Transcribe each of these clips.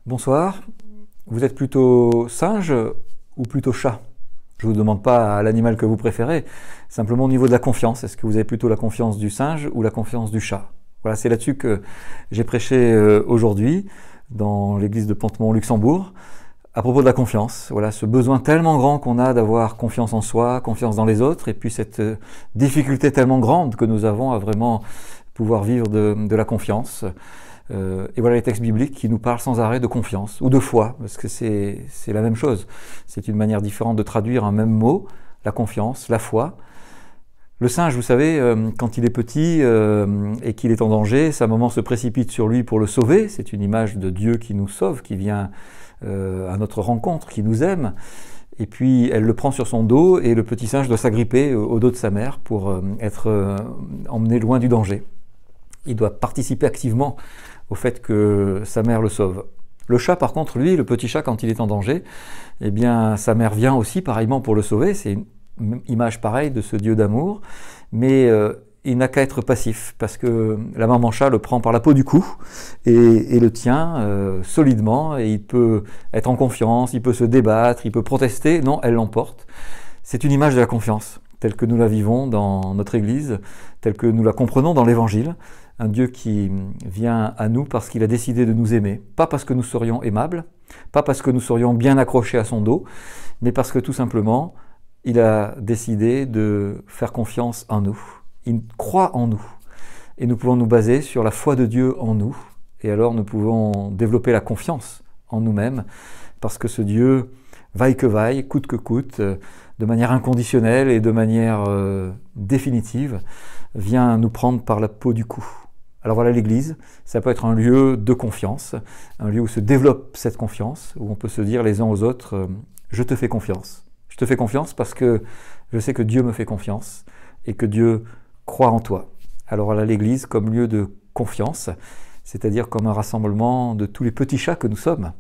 Bonsoir, vous êtes plutôt singe ou plutôt chat? Je ne vous demande pas l'animal que vous préférez, simplement au niveau de la confiance. Est-ce que vous avez plutôt la confiance du singe ou la confiance du chat? Voilà, c'est là-dessus que j'ai prêché aujourd'hui dans l'église de Pantemont-Luxembourg à propos de la confiance. Voilà, ce besoin tellement grand qu'on a d'avoir confiance en soi, confiance dans les autres, et puis cette difficulté tellement grande que nous avons à vraiment pouvoir vivre de la confiance. Et voilà les textes bibliques qui nous parlent sans arrêt de confiance ou de foi, parce que c'est la même chose. C'est une manière différente de traduire un même mot, la confiance, la foi. Le singe, vous savez, quand il est petit et qu'il est en danger, sa maman se précipite sur lui pour le sauver. C'est une image de Dieu qui nous sauve, qui vient à notre rencontre, qui nous aime. Et puis elle le prend sur son dos et le petit singe doit s'agripper au dos de sa mère pour être emmené loin du danger. Il doit participer activement au fait que sa mère le sauve. Le chat, par contre, lui, le petit chat, quand il est en danger, eh bien, sa mère vient aussi pareillement pour le sauver. C'est une image pareille de ce Dieu d'amour, mais il n'a qu'à être passif, parce que la maman chat le prend par la peau du cou et le tient solidement, et il peut être en confiance, il peut se débattre, il peut protester. Non, elle l'emporte. C'est une image de la confiance, telle que nous la vivons dans notre Église, telle que nous la comprenons dans l'Évangile. Un Dieu qui vient à nous parce qu'il a décidé de nous aimer, pas parce que nous serions aimables, pas parce que nous serions bien accrochés à son dos, mais parce que tout simplement, il a décidé de faire confiance en nous. Il croit en nous. Et nous pouvons nous baser sur la foi de Dieu en nous. Et alors nous pouvons développer la confiance en nous-mêmes, parce que ce Dieu, vaille que vaille, coûte que coûte, de manière inconditionnelle et de manière définitive, vient nous prendre par la peau du cou. Alors voilà, l'Église, ça peut être un lieu de confiance, un lieu où se développe cette confiance, où on peut se dire les uns aux autres je te fais confiance. Je te fais confiance parce que je sais que Dieu me fait confiance et que Dieu croit en toi. Alors voilà, l'Église comme lieu de confiance, c'est-à-dire comme un rassemblement de tous les petits chats que nous sommes,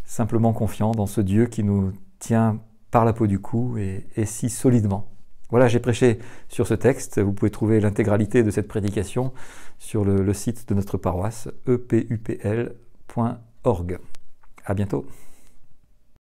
simplement confiants dans ce Dieu qui nous tient par la peau du cou et si solidement. Voilà, j'ai prêché sur ce texte. Vous pouvez trouver l'intégralité de cette prédication sur le site de notre paroisse, epupl.org. À bientôt.